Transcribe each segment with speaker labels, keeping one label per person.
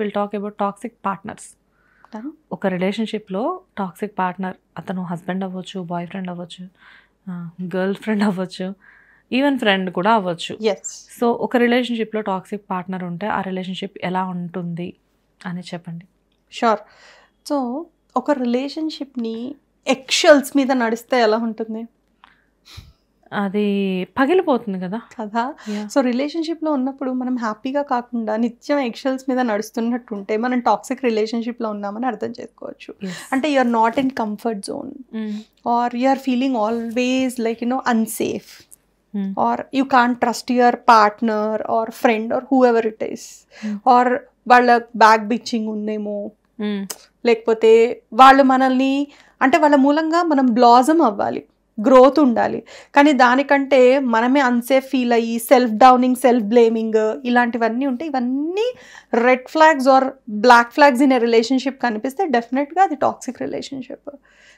Speaker 1: Will talk about toxic partners. ఒక రిలేషన్షిప్లో toxic partner, అతను హస్బెండ్ అవ్వచ్చు, బాయ్ ఫ్రెండ్ అవ్వచ్చు, గర్ల్ ఫ్రెండ్ అవ్వచ్చు, ఈవెన్ ఫ్రెండ్ కూడా అవ్వచ్చు. సో ఒక రిలేషన్షిప్లో టాక్సిక్ పార్ట్నర్ ఉంటే ఆ రిలేషన్షిప్ ఎలా ఉంటుంది అని చెప్పండి.
Speaker 2: షూర్. సో ఒక రిలేషన్షిప్ని ఎక్షల్స్ మీద నడిస్తే ఎలా ఉంటుంది?
Speaker 1: అది పగిలిపోతుంది కదా.
Speaker 2: సో రిలేషన్షిప్లో ఉన్నప్పుడు మనం హ్యాపీగా కాకుండా నిత్యం ఎక్షల్స్ మీద నడుస్తున్నట్టుంటే మనం టాక్సిక్ రిలేషన్షిప్లో ఉన్నామని అర్థం చేసుకోవచ్చు. అంటే you are not in comfort zone, or you are feeling always like unsafe, or you can't trust your partner or friend or whoever it is, or వాళ్ళ బ్యాక్ బిచ్చింగ్ ఉందేమో, లేకపోతే వాళ్ళు మనల్ని అంటే వాళ్ళ మూలంగా మనం బ్లాజమ్ అవ్వాలి, గ్రోత్ ఉండాలి. కానీ దానికంటే మనమే అన్సేఫ్ ఫీల్ అయ్యి సెల్ఫ్ డౌనింగ్, సెల్ఫ్ బ్లేమింగ్ ఇలాంటివన్నీ ఉంటే ఇవన్నీ red flags or black flags in a relationship కనిపిస్తే డెఫినెట్గా అది టాక్సిక్ రిలేషన్షిప్.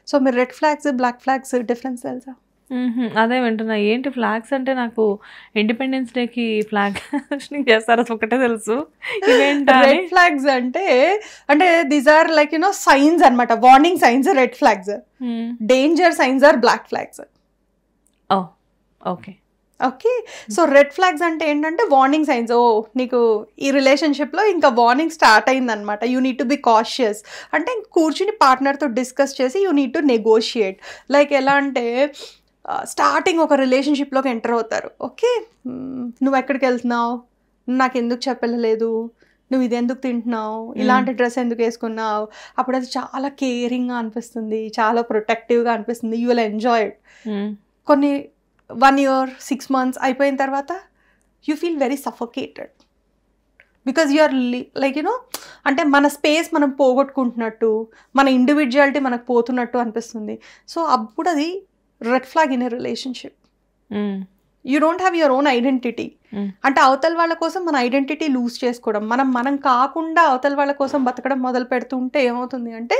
Speaker 2: సో మీరు red flags, black flags difference తెలుసా?
Speaker 1: అదే వింటున్నా. ఏంటి ఫ్లాగ్స్ అంటే నాకు ఇండిపెండెన్స్ డేకి ఫ్లాగ్ చేస్తారు ఒకటే తెలుసు.
Speaker 2: రెడ్ ఫ్లాగ్స్ అంటే దీస్ ఆర్ లైక్ సైన్స్ అన్నమాట, warning signs red flags. Danger signs or black flags.
Speaker 1: Okay.
Speaker 2: So red flags అంటే ఏంటంటే వార్నింగ్ సైన్స్. నీకు ఈ రిలేషన్షిప్లో ఇంకా వార్నింగ్ స్టార్ట్ అయిందనమాట. You need to be cautious. అంటే కూర్చుని పార్ట్నర్తో డిస్కస్ చేసి you need to negotiate. Like ఎలా అంటే స్టార్టింగ్ ఒక రిలేషన్షిప్లోకి ఎంటర్ అవుతారు. ఓకే, నువ్వు ఎక్కడికి వెళ్తున్నావు, నాకు ఎందుకు చెప్పలేదు, నువ్వు ఇది ఎందుకు తింటున్నావు, ఇలాంటి డ్రెస్ ఎందుకు వేసుకున్నావు. అప్పుడు అది చాలా కేరింగ్గా అనిపిస్తుంది, చాలా ప్రొటెక్టివ్గా అనిపిస్తుంది. You will enjoy it. కొన్ని 1 year 6 months అయిపోయిన తర్వాత you feel very suffocated because you are like అంటే మన స్పేస్ మనం పోగొట్టుకుంటున్నట్టు, మన ఇండివిజువాలిటీ మనకు పోతున్నట్టు అనిపిస్తుంది. సో అప్పుడు అది red flag in a relationship. You don't have your own identity. అంటే అవతల వాళ్ళ కోసం మన ఐడెంటిటీ లూజ్ చేసుకోవడం, మనం కాకుండా అవతల వాళ్ళ కోసం బతకడం మొదలు పెడుతుంటే ఏమవుతుంది అంటే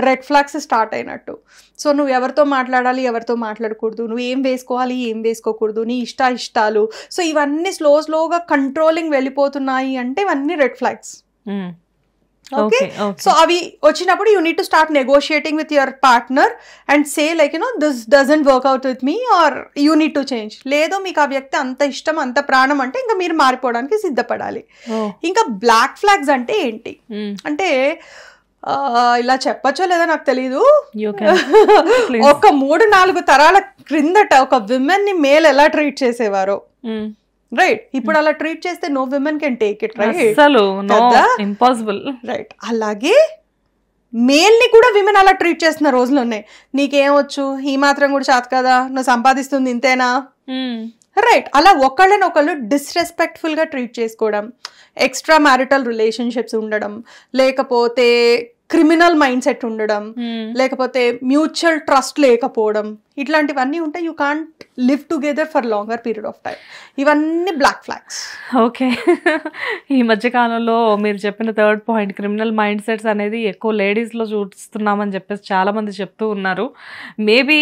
Speaker 2: రెడ్ ఫ్లాగ్స్ స్టార్ట్ అయినట్టు. సో నువ్వు ఎవరితో మాట్లాడాలి, ఎవరితో మాట్లాడకూడదు, నువ్వు ఏం వేసుకోవాలి, ఏం వేసుకోకూడదు, నీ ఇష్టాలు. సో ఇవన్నీ స్లోగా కంట్రోలింగ్ వెళ్ళిపోతున్నాయి అంటే ఇవన్నీ రెడ్ ఫ్లాగ్స్. ఓకే. సో అవి వచ్చినప్పుడు you need to start negotiating with your partner and say like this doesn't work out with me or you need to change. లేదు మీకు ఆ వ్యక్తి అంత ఇష్టం, అంత ప్రాణం అంటే ఇంకా మీరు మారిపోవడానికి సిద్ధపడాలి. ఇంకా బ్లాక్ ఫ్లాగ్స్ అంటే ఏంటి అంటే ఇలా చెప్పచ్చో లేదో నాకు తెలీదు. ఒక 3-4 తరాల క్రిందట ఒక విమెన్ ని మేల్ ఎలా ట్రీట్ చేసేవారో, రైట్, ఇప్పుడు అలా ట్రీట్ చేస్తే no women can take it, right,
Speaker 1: impossible,
Speaker 2: right. అలాగే మేల్ ని కూడా విమెన్ అలా ట్రీట్ చేస్తున్న రోజులు ఉన్నాయి. నీకేమొచ్చు, ఈ మాత్రం కూడా చేత కదా, నువ్వు సంపాదిస్తుంది ఇంతేనా, రైట్. అలా ఒకళ్ళనొకళ్ళు డిస్రెస్పెక్ట్ఫుల్ గా ట్రీట్ చేసుకోవడం, ఎక్స్ట్రా మ్యారిటల్ రిలేషన్షిప్స్ ఉండడం, లేకపోతే క్రిమినల్ మైండ్ సెట్ ఉండడం, లేకపోతే మ్యూచువల్ ట్రస్ట్ లేకపోవడం, ఇట్లాంటివన్నీ ఉంటే you can't live together for longer period of time. ఇవన్నీ బ్లాక్ ఫ్లాగ్స్.
Speaker 1: ఓకే. ఈ మధ్యకాలంలో మీరు చెప్పిన third point, criminal mind sets అనేది ఎక్కువ లేడీస్లో చూస్తున్నామని చెప్పేసి చాలామంది చెప్తూ ఉన్నారు. మేబీ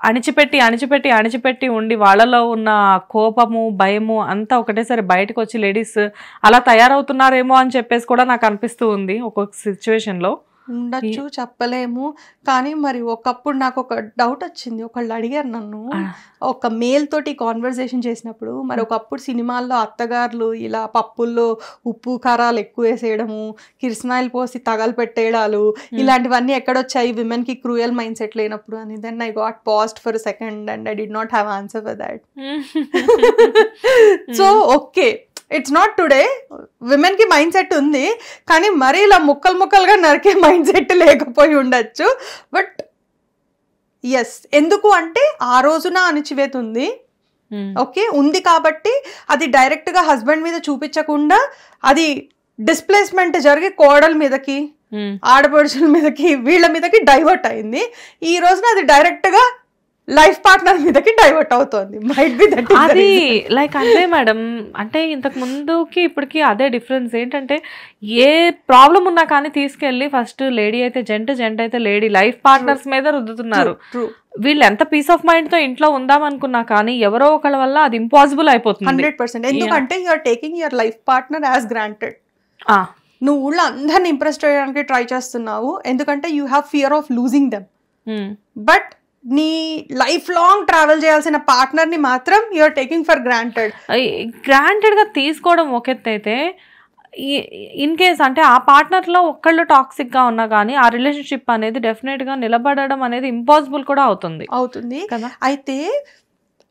Speaker 1: అణిచిపెట్టి ఉండి వాళ్ళలో ఉన్న కోపము, భయము అంతా ఒకటేసారి బయటకు వచ్చి లేడీస్ అలా తయారవుతున్నారేమో అని చెప్పేసి కూడా నాకు అనిపిస్తూ ఉంది ఒక్కొక్క సిచ్యువేషన్లో.
Speaker 2: ఉండొచ్చు, చెప్పలేము. కానీ మరి ఒకప్పుడు నాకు ఒక డౌట్ వచ్చింది. ఒకళ్ళు అడిగారు నన్ను, ఒక మేల్ తోటి కాన్వర్సేషన్ చేసినప్పుడు, మరి ఒకప్పుడు సినిమాల్లో అత్తగారులు ఇలా పప్పుల్లో ఉప్పు కారాలు ఎక్కువ వేసేయడము, కిరసనాయిలు పోసి తగలు పెట్టేయడాలు, ఇలాంటివన్నీ ఎక్కడొచ్చాయి విమెన్ కి క్రూయల్ మైండ్ సెట్ లేనప్పుడు అని. Then I got paused for a second and I did not have answer for that. So okay, it's not today. Women కి మైండ్ సెట్ ఉంది, కానీ మరీ ఇలా ముక్కలుగా నరికే మైండ్ సెట్ లేకపోయి ఉండొచ్చు. బట్ ఎస్, ఎందుకు అంటే ఆ రోజున అణిచివేత ఉంది, ఓకే, ఉంది కాబట్టి అది డైరెక్ట్ గా హస్బెండ్ మీద చూపించకుండా అది డిస్ప్లేస్మెంట్ జరిగి కోడల మీదకి, ఆడపడుచుల మీదకి, వీళ్ళ మీదకి డైవర్ట్ అయింది. ఈ రోజున అది డైరెక్ట్ గా లైఫ్ పార్ట్నర్ మీదకి డైవర్ట్ అవుతుంది. మైట్ బి దట్
Speaker 1: అది లైక్ అదే మేడం. అంటే ఇంతకు ముందుకి ఇప్పటికి అదే డిఫరెన్స్ ఏంటంటే, ఏ ప్రాబ్లం ఉన్నా కానీ తీసుకెళ్ళి ఫస్ట్ లేడీ అయితే జెంట్ అయితే లేడీ లైఫ్ పార్ట్నర్స్ మీద రుద్దుతున్నారు. వీళ్ళు ఎంత పీస్ ఆఫ్ మైండ్ తో ఇంట్లో ఉందాం అనుకున్నా కానీ ఎవరో ఒకళ్ళ వల్ల అది ఇంపాసిబుల్ అయిపోతుంది.
Speaker 2: 100%. ఎందుకంటే you are taking your life partner as granted. నువ్వు ఊళ్ళో అందరిని ఇంప్రెస్ చేయడానికి ట్రై చేస్తున్నావు ఎందుకంటే you have fear of losing them. But నీ లైఫ్ లాంగ్ ట్రావెల్ చేయాల్సిన పార్ట్నర్ని మాత్రం యూఆర్ టేకింగ్ ఫర్
Speaker 1: గ్రాంటెడ్గా తీసుకోవడం ఒక ఎత్తు అయితే, ఇన్ కేస్ అంటే ఆ పార్ట్నర్లో ఒక్కళ్ళు టాక్సిక్గా ఉన్నా కానీ ఆ రిలేషన్షిప్ అనేది డెఫినెట్గా నిలబడడం అనేది ఇంపాసిబుల్ కూడా అవుతుంది
Speaker 2: కదా. అయితే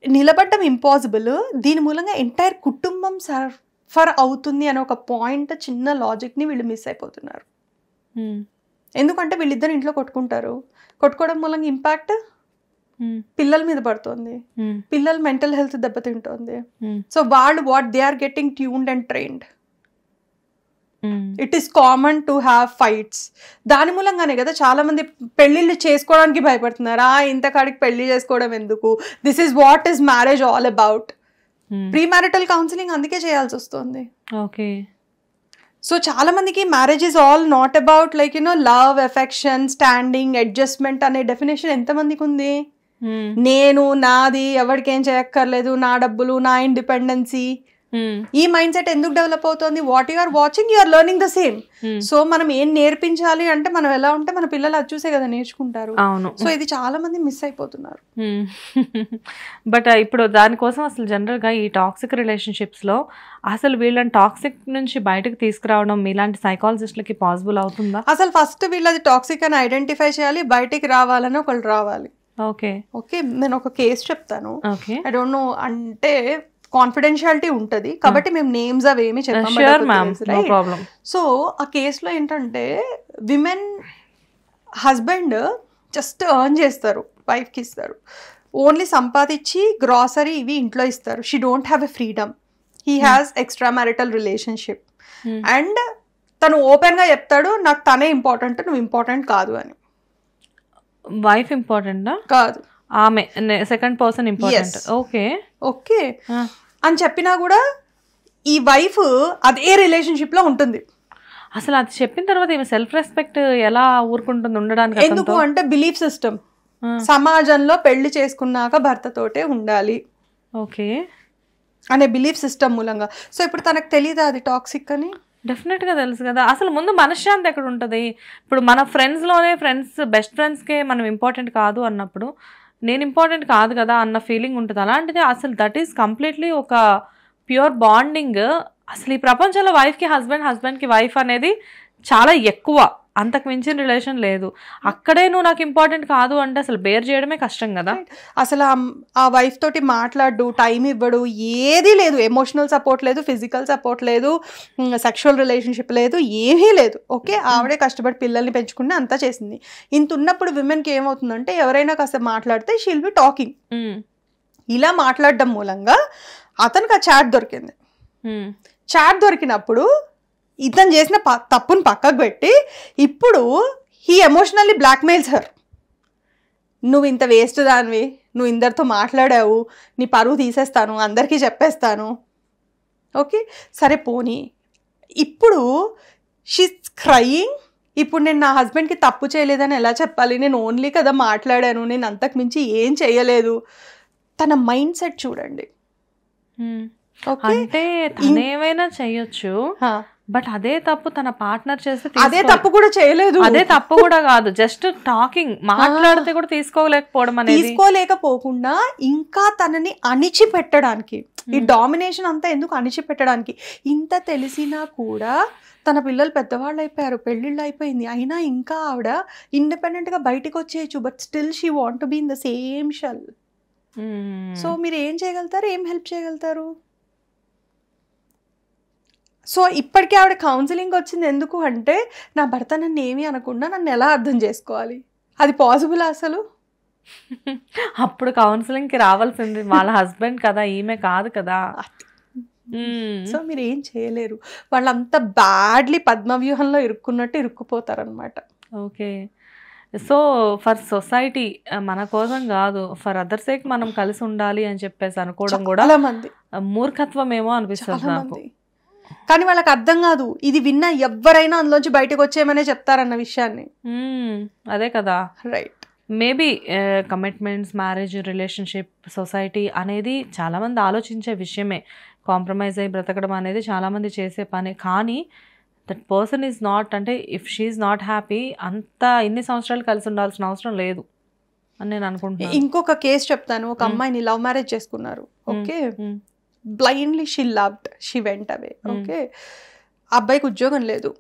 Speaker 2: నిలబడడం ఇంపాసిబుల్, దీని మూలంగా ఎంటైర్ కుటుంబం సఫర్ అవుతుంది అనే ఒక పాయింట్, చిన్న లాజిక్ని వీళ్ళు మిస్ అయిపోతున్నారు. ఎందుకంటే వీళ్ళిద్దరు ఇంట్లో కొట్టుకోవడం మూలంగా ఇంపాక్ట్ పిల్లల మీద పడుతుంది, పిల్లల మెంటల్ హెల్త్ దెబ్బతింటుంది. సో వాళ్ళు what they are getting tuned and trained. It is common to have fights. దాని మూలంగానే కదా చాలా మంది పెళ్లిళ్ళు చేసుకోవడానికి భయపడుతున్నారు. ఇంత కాడికి పెళ్లి చేసుకోవడం ఎందుకు, this is what is marriage all about. Pre marital counselling అందుకే చేయాల్సి వస్తుంది.
Speaker 1: ఓకే.
Speaker 2: సో చాలా మందికి marriage is all not about like love, affection, standing, adjustment అనే డెఫినేషన్ ఎంతమందికి ఉంది? నేను, నాది, ఎవరికి ఏం చేయక్కర్లేదు, నా డబ్బులు, నా ఇండిపెండెన్సీ, ఈ మైండ్ సెట్ ఎందుకు డెవలప్ అవుతుంది? What you are watching you are learning the same. So మనం ఏం నేర్పించాలి అంటే మనం ఎలా ఉంటే మన పిల్లలు అది చూసే కదా నేర్చుకుంటారు. సో ఇది చాలా మంది మిస్ అయిపోతున్నారు.
Speaker 1: బట్ ఇప్పుడు దానికోసం అసలు జనరల్గా ఈ టాక్సిక్ రిలేషన్షిప్స్లో అసలు వీళ్ళని టాక్సిక్ నుంచి బయటకు తీసుకురావడం మీలాంటి సైకాలజిస్టులకి పాసిబుల్ అవుతుందా?
Speaker 2: అసలు ఫస్ట్ వీళ్ళది టాక్సిక్ అని ఐడెంటిఫై చేయాలి, బయటికి రావాలని ఒకళ్ళు రావాలి.
Speaker 1: ఓకే,
Speaker 2: నేను ఒక కేసు చెప్తాను. ఐ డోంట్ నో, అంటే కాన్ఫిడెన్షియాలిటీ ఉంటుంది కాబట్టి మేము నేమ్స్ అవేమి చెప్పాము. సో ఆ కేసులో ఏంటంటే విమెన్ హస్బెండ్ జస్ట్ ఎర్న్ చేస్తారు, వైఫ్కి ఇస్తారు, ఓన్లీ సంపాదించి గ్రాసరీ ఇవి ఇంట్లో ఇస్తారు. She don't have a freedom, he has extra marital relationship. And తను ఓపెన్గా చెప్తాడు నాకు తనే ఇంపార్టెంట్, నువ్వు ఇంపార్టెంట్ కాదు అని.
Speaker 1: వైఫ్ ఇంపార్టెంట్ కాదు, ఆమె second person important. Okay
Speaker 2: okay అని చెప్పినా కూడా ఈ వైఫ్ అదే రిలేషన్షిప్ లో ఉంటుంది.
Speaker 1: అసలు అది చెప్పిన తర్వాత ఈమె సెల్ఫ్ రెస్పెక్ట్ ఎలా ఊరుకుంటుంది ఉండడానికి?
Speaker 2: ఎందుకు అంటే బిలీఫ్ సిస్టమ్, సమాజంలో పెళ్లి చేసుకున్నాక భర్తతోటే ఉండాలి
Speaker 1: ఓకే
Speaker 2: అనే బిలీఫ్ సిస్టమ్ మూలంగా. సో ఇప్పుడు తనకు తెలియదా అది టాక్సిక్ అని?
Speaker 1: డెఫినెట్గా తెలుసు కదా. అసలు ముందు మనశ్శాంతి ఎక్కడ ఉంటుంది? ఇప్పుడు మన ఫ్రెండ్స్లోనే బెస్ట్ ఫ్రెండ్స్కే మనం ఇంపార్టెంట్ కాదు అన్నప్పుడు నేను ఇంపార్టెంట్ కాదు కదా అన్న ఫీలింగ్ ఉంటుంది. అలాంటిది అసలు దట్ ఈస్ కంప్లీట్లీ ఒక ప్యూర్ బాండింగ్. అసలు ఈ ప్రపంచంలో వైఫ్కి హస్బెండ్, హస్బెండ్కి వైఫ్ అనేది చాలా ఎక్కువ, అంతకు మించిన రిలేషన్ లేదు. అక్కడే నువ్వు నాకు ఇంపార్టెంట్ కాదు అంటే అసలు బేర్ చేయడమే కష్టం కదా.
Speaker 2: అసలు ఆ వైఫ్ తోటి మాట్లాడు, టైం ఇవ్వడు, ఏదీ లేదు, ఎమోషనల్ సపోర్ట్ లేదు, ఫిజికల్ సపోర్ట్ లేదు, సెక్షువల్ రిలేషన్షిప్ లేదు, ఏమీ లేదు. ఓకే, ఆవిడే కష్టపడి పిల్లల్ని పెంచుకుని అంతా చేసింది. ఇంత ఉన్నప్పుడు విమెన్కి ఏమవుతుందంటే ఎవరైనా కాస్త మాట్లాడితే షీల్ బి టాకింగ్. ఇలా మాట్లాడడం మూలంగా అతనికి ఆ చాట్ దొరికింది. చాట్ దొరికినప్పుడు ఇతను చేసిన తప్పును పక్కకు పెట్టి ఇప్పుడు హీ ఎమోషనల్లీ బ్లాక్మెయిల్స్ హర్. నువ్వు ఇంత వేస్ట్ దానివి, నువ్వు ఇందరితో మాట్లాడావు, నీ పరువు తీసేస్తాను, అందరికీ చెప్పేస్తాను. ఓకే సరే పోనీ, ఇప్పుడు షీస్ క్రయింగ్. ఇప్పుడు నేను నా హస్బెండ్కి తప్పు చేయలేదని ఎలా చెప్పాలి? నేను ఓన్లీ కదా మాట్లాడాను, నేను అంతకు మించి ఏం చేయలేదు. తన మైండ్ సెట్ చూడండి.
Speaker 1: అంటే తను ఏమైనా చెయ్యొచ్చు, బట్ అదే తప్పు తన పార్ట్నర్ చేస్తే
Speaker 2: అదే తప్పు కూడా చేయలేదు.
Speaker 1: అదే తప్పు కూడా కాదు, జస్ట్ టాకింగ్, మాట్లాడితే కూడా తీసుకోలేకపోవడం అనేది.
Speaker 2: తీసుకోలేకపోకుండా ఇంకా తనని అణిచిపెట్టడానికి, ఈ డామినేషన్ అంతా ఎందుకు అణిచిపెట్టడానికి. ఇంత తెలిసినా కూడా తన పిల్లలు పెద్దవాళ్ళు అయిపోయారు, పెళ్ళిళ్ళు అయిపోయింది, అయినా ఇంకా ఆవిడ ఇండిపెండెంట్గా బయటకు వచ్చేయచ్చు. But still she want to be in the same shell. So మీరు ఏం చేయగలుగుతారు, ఏం హెల్ప్ చేయగలుగుతారు? సో ఇప్పటికీ ఆవిడ కౌన్సిలింగ్ వచ్చింది ఎందుకు అంటే నా భర్త నన్ను ఏమీ అనకుండా నన్ను ఎలా అర్థం చేసుకోవాలి. అది పాసిబుల్ అసలు?
Speaker 1: అప్పుడు కౌన్సిలింగ్కి రావాల్సింది వాళ్ళ హస్బెండ్ కదా, ఈమె కాదు కదా.
Speaker 2: సో మీరు ఏం చేయలేరు. వాళ్ళంతా బ్యాడ్లీ పద్మవ్యూహంలో ఇరుక్కున్నట్టు ఇరుక్కుపోతారనమాట.
Speaker 1: ఓకే, సో ఫర్ సొసైటీ, మన కోసం కాదు, ఫర్ అదర్ సేక్ మనం కలిసి ఉండాలి అని చెప్పేసి అనుకోవడం కూడా మూర్ఖత్వం ఏమో అనిపిస్తుంది నాకు.
Speaker 2: కానీ వాళ్ళకి అర్థం కాదు. ఇది విన్నా ఎవరైనా అందులోంచి బయటకు వచ్చేయమనే చెప్తారన్న విషయాన్ని.
Speaker 1: అదే కదా,
Speaker 2: right.
Speaker 1: Maybe commitments, marriage, relationship, society అనేది చాలామంది ఆలోచించే విషయమే. కాంప్రమైజ్ అయ్యి బ్రతకడం అనేది చాలామంది చేసే పని. కానీ దట్ పర్సన్ ఈజ్ నాట్, అంటే ఇఫ్ షీఈ్ నాట్ హ్యాపీ అంత ఇన్ని సంవత్సరాలు కలిసి ఉండాల్సిన అవసరం లేదు అని నేను అనుకుంటున్నాను.
Speaker 2: ఇంకొక కేసు చెప్తాను. ఒక అమ్మాయిని లవ్ మ్యారేజ్ చేసుకున్నారు. Okay, blindly she loved, she went away. Okay, అబ్బాయికి ఉద్యోగం లేదు,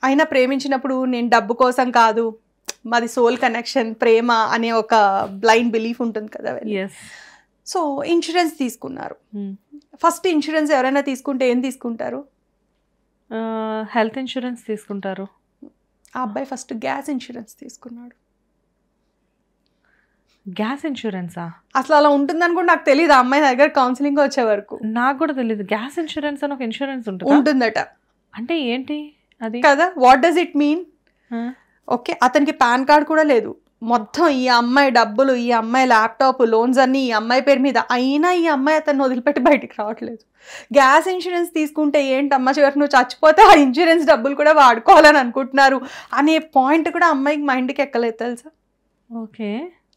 Speaker 2: అయినా ప్రేమించినప్పుడు నేను డబ్బు కోసం కాదు, మాది సోల్ కనెక్షన్, ప్రేమ అనే ఒక బ్లైండ్ బిలీఫ్ ఉంటుంది కదా. సో ఇన్సూరెన్స్ తీసుకున్నారు. ఫస్ట్ ఇన్సూరెన్స్ ఎవరైనా తీసుకుంటే ఏం తీసుకుంటారు?
Speaker 1: హెల్త్ ఇన్సూరెన్స్ తీసుకుంటారు.
Speaker 2: ఆ అబ్బాయి ఫస్ట్ గ్యాస్ ఇన్సూరెన్స్ తీసుకున్నాడు.
Speaker 1: గ్యాస్ ఇన్సూరెన్సా?
Speaker 2: అసలు అలా ఉంటుందని కూడా నాకు తెలియదు. ఆ అమ్మాయి దగ్గర కౌన్సిలింగ్ వచ్చే వరకు
Speaker 1: నాకు కూడా తెలియదు. గ్యాస్ ఇన్సూరెన్స్ అని ఒక ఇన్సూరెన్స్
Speaker 2: ఉంటుందట.
Speaker 1: అంటే ఏంటి అది
Speaker 2: కదా? What does it mean? Okay, అతనికి పాన్ కార్డ్ కూడా లేదు. మొత్తం ఈ అమ్మాయి డబ్బులు, ఈ అమ్మాయి ల్యాప్టాప్, లోన్స్ అన్ని ఈ అమ్మాయి పేరు మీద, అయినా ఈ అమ్మాయి అతన్ని వదిలిపెట్టి బయటికి రావట్లేదు. గ్యాస్ ఇన్సూరెన్స్ తీసుకుంటే ఏంటమ్మా, చివరికి నువ్వు చచ్చిపోతే ఆ ఇన్సూరెన్స్ డబ్బులు కూడా వాడుకోవాలని అనుకుంటున్నారు అనే పాయింట్ కూడా అమ్మాయికి మైండ్కి ఎక్కలేదు తెలుసా.
Speaker 1: ఓకే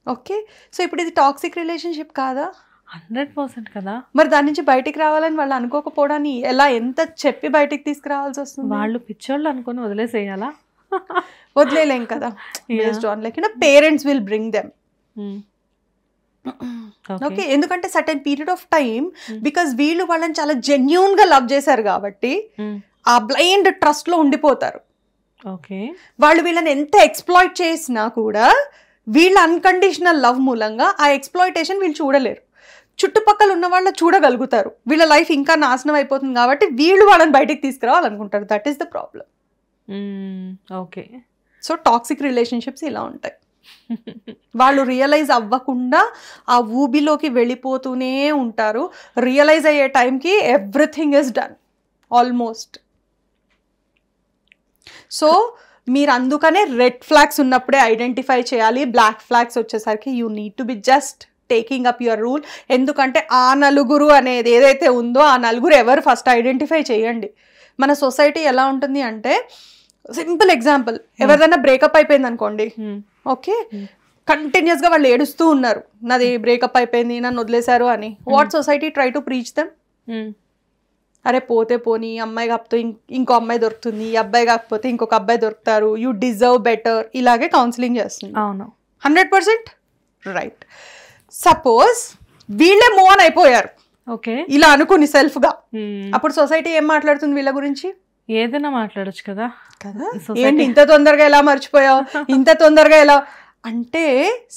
Speaker 2: ఓకే, సో ఇప్పుడు ఇది టాక్సిక్ రిలేషన్షిప్ కాదా?
Speaker 1: 100% కదా.
Speaker 2: మరి దాని నుంచి బయటికి రావాలని వాళ్ళు అనుకోకపోవడాన్ని ఎలా, ఎంత చెప్పి బయటికి తీసుకురావాల్సి వస్తుంది?
Speaker 1: వాళ్ళు పిచ్చోళ్ళు అనుకుని వదిలేసేయాలా?
Speaker 2: వదిలేలేం కదా. Based on like parents will bring them. Okay, ఎందుకంటే certain period of time, because వీళ్ళు వాళ్ళని చాలా జెన్యూన్ గా లవ్ చేశారు కాబట్టి ఆ బ్లైండ్ ట్రస్ట్ లో ఉండిపోతారు.
Speaker 1: ఓకే,
Speaker 2: వాళ్ళు వీళ్ళని ఎంత ఎక్స్ప్లాయిట్ చేసినా కూడా వీళ్ళ అన్కండిషనల్ లవ్ మూలంగా ఆ ఎక్స్ప్లాయిటేషన్ వీళ్ళు చూడలేరు. చుట్టుపక్కల ఉన్న వాళ్ళు చూడగలుగుతారు. వీళ్ళ లైఫ్ ఇంకా నాశనం అయిపోతుంది కాబట్టి వీళ్ళు వాళ్ళని బయటికి తీసుకురావాలనుకుంటారు. That is the problem.
Speaker 1: Okay,
Speaker 2: so toxic relationships ఇలా ఉంటాయి. వాళ్ళు రియలైజ్ అవ్వకుండా ఆ ఊబిలోకి వెళ్ళిపోతూనే ఉంటారు. రియలైజ్ అయ్యే టైంకి everything is done almost. So మీరు అందుకనే రెడ్ ఫ్లాగ్స్ ఉన్నప్పుడే ఐడెంటిఫై చేయాలి. బ్లాక్ ఫ్లాగ్స్ వచ్చేసరికి you need to be just taking up your rule. ఎందుకంటే ఆ నలుగురు అనేది ఏదైతే ఉందో ఆ నలుగురు ఎవరు ఫస్ట్ ఐడెంటిఫై చేయండి. మన సొసైటీ ఎలా ఉంటుంది అంటే, సింపుల్ ఎగ్జాంపుల్, ఎవరిదైనా బ్రేకప్ అయిపోయింది అనుకోండి. ఓకే, కంటిన్యూస్గా వాళ్ళు ఏడుస్తూ ఉన్నారు, నాది బ్రేకప్ అయిపోయింది, నన్ను వదిలేశారు అని. What society try to preach them? అరే పోతే పోనీ, అమ్మాయి కాకపోతే ఇంకో అమ్మాయి దొరుకుతుంది, ఈ అబ్బాయి కాకపోతే ఇంకొక అబ్బాయి దొరుకుతారు, యూ డిజర్వ్ బెటర్, ఇలాగే కౌన్సిలింగ్ చేస్తుంది.
Speaker 1: అవును,
Speaker 2: 100% రైట్. సపోజ్ వీళ్ళే మూవ్ ఆన్ అయిపోయారు,
Speaker 1: ఓకే,
Speaker 2: ఇలా అనుకుని సెల్ఫ్ గా, అప్పుడు సొసైటీ ఏం మాట్లాడుతుంది వీళ్ళ గురించి?
Speaker 1: ఏదైనా మాట్లాడొచ్చు కదా.
Speaker 2: ఏంటి ఇంత తొందరగా ఎలా మర్చిపోయావు, ఇంత తొందరగా ఎలా అంటే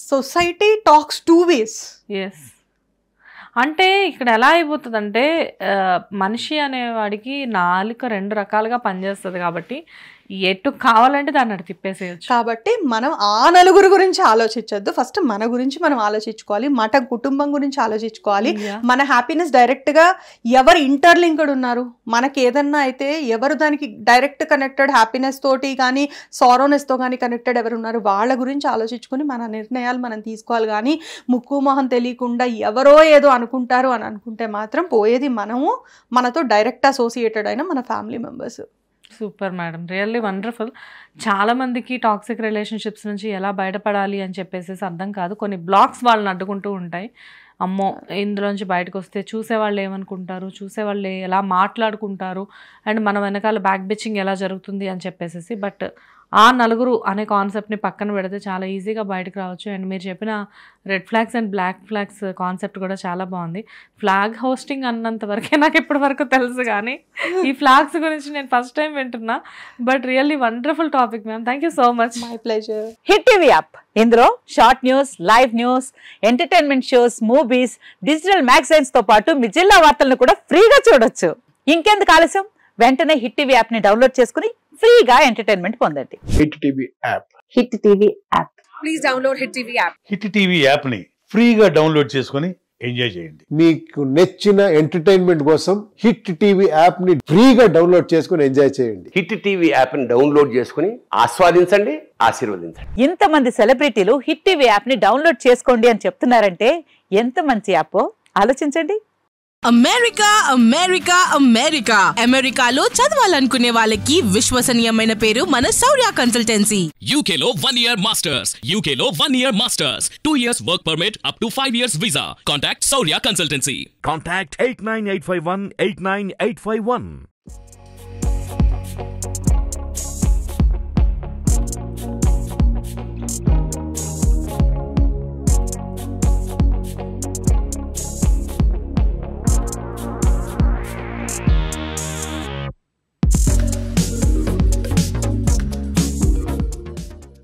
Speaker 2: society talks two ways.
Speaker 1: Yes, అంటే ఇక్కడ ఎలా అయిపోతుందంటే మనిషి అనేవాడికి నాలుక 2 రకాలుగా పనిచేస్తుంది కాబట్టి ఎటు కావాలంటే దాన్ని అటు తిప్పేసేయచ్చు.
Speaker 2: కాబట్టి మనం ఆ నలుగురు గురించి ఆలోచించొద్దు, ఫస్ట్ మన గురించి మనం ఆలోచించుకోవాలి, మన కుటుంబం గురించి ఆలోచించుకోవాలి. మన హ్యాపీనెస్ డైరెక్ట్గా ఎవరు ఇంటర్లింక్డ్ ఉన్నారు, మనకి ఏదన్నా అయితే ఎవరు దానికి డైరెక్ట్ కనెక్టెడ్, హ్యాపీనెస్ తోటి కానీ సారోనెస్తో కానీ కనెక్టెడ్ ఎవరు ఉన్నారు వాళ్ళ గురించి ఆలోచించుకొని మన నిర్ణయాలు మనం తీసుకోవాలి. కానీ ముక్కు మొహం తెలియకుండా ఎవరో ఏదో అనుకుంటారు అని అనుకుంటే మాత్రం పోయేది మనము, మనతో డైరెక్ట్ అసోసియేటెడ్ అయిన మన family members.
Speaker 1: Super madam, really wonderful. చాలామందికి టాక్సిక్ రిలేషన్షిప్స్ నుంచి ఎలా బయటపడాలి అని చెప్పేసి అర్థం కాదు. కొన్ని బ్లాక్స్ వాళ్ళని అడ్డుకుంటూ ఉంటాయి. అమ్మో ఇందులోంచి బయటకు వస్తే చూసేవాళ్ళు ఏమనుకుంటారు, చూసేవాళ్ళు ఎలా మాట్లాడుకుంటారు, అండ్ మన వెనకాల బ్యాక్ బిచ్చింగ్ ఎలా జరుగుతుంది అని చెప్పేసి. బట్ ఆ నలుగురు అనే కాన్సెప్ట్ని పక్కన పెడితే చాలా ఈజీగా బయటకు రావచ్చు. అండ్ మీరు చెప్పిన red flags and black flags concept కూడా చాలా బాగుంది. ఫ్లాగ్ హోస్టింగ్ అన్నంత వరకే నాకు ఇప్పటి వరకు తెలుసు, కానీ ఈ ఫ్లాగ్స్ గురించి నేను ఫస్ట్ టైం వింటున్నా. But really wonderful topic ma'am, thank you so much.
Speaker 2: My pleasure.
Speaker 3: Hit TV app, ఇందులో short news, live news, entertainment shows, movies, digital magazines తో పాటు మీ జిల్లా వార్తలను కూడా ఫ్రీగా చూడొచ్చు. ఇంకెందుకు ఆలస్యం, వెంటనే హిట్ టీవీ యాప్ ని డౌన్లోడ్ చేసుకుని ఫ్రీగా ఎంటర్టైన్మెంట్ పొందండి.
Speaker 4: Hit TV app.
Speaker 3: Hit TV app.
Speaker 5: Please download hit TV app.
Speaker 4: Hit TV app ని ఫ్రీగా డౌన్లోడ్ చేసుకుని ఎంజాయ్ చేయండి.
Speaker 6: మీకు నచ్చిన ఎంటర్టైన్మెంట్ కోసం హిట్ టీవీ యాప్ ని ఫ్రీగా డౌన్లోడ్ చేసుకుని ఎంజాయ్ చేయండి.
Speaker 7: హిట్ టీవీ యాప్ ని డౌన్లోడ్ చేసుకుని ఆస్వాదించండి, ఆశీర్వదించండి.
Speaker 3: ఇంతమంది సెలబ్రిటీలు హిట్ టీవీ యాప్ ని డౌన్లోడ్ చేసుకోండి అని చెప్తున్నారంటే ఎంత మంచి యాప్ ఆలోచించండి.
Speaker 5: అమెరికా అమెరికా అమెరికా అమెరికాలో చదవాలనుకునే వాళ్ళకి విశ్వసనీయమైన పేరు మన శౌర్య కన్సల్టెన్సీ.
Speaker 8: UK లో 1 year masters, UK లో 1 year masters, 2 years work permit up to 5 years visa. Contact Saurya Consultancy.
Speaker 9: Contact 89851 89851.